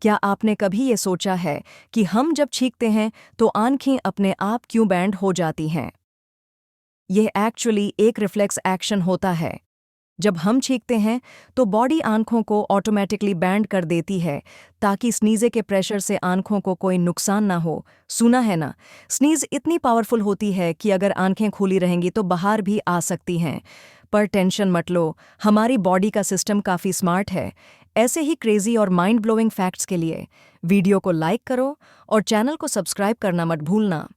क्या आपने कभी ये सोचा है कि हम जब छींकते हैं तो आंखें अपने आप क्यों बैंड हो जाती हैं? यह एक्चुअली एक रिफ्लेक्स एक्शन होता है। जब हम छींकते हैं तो बॉडी आंखों को ऑटोमेटिकली बैंड कर देती है ताकि स्नीज़े के प्रेशर से आंखों को कोई नुकसान ना हो। सुना है ना? स्नीज़ इतनी पावरफुल होती है कि अगर आंखें खुली रहेंगी तो बाहर भी आ सकती हैं। पर टेंशन मत लो, हमारी बॉडी का सिस्टम काफ़ी स्मार्ट है। ऐसे ही क्रेजी और माइंड ब्लोइंग फैक्ट्स के लिए वीडियो को लाइक करो और चैनल को सब्सक्राइब करना मत भूलना।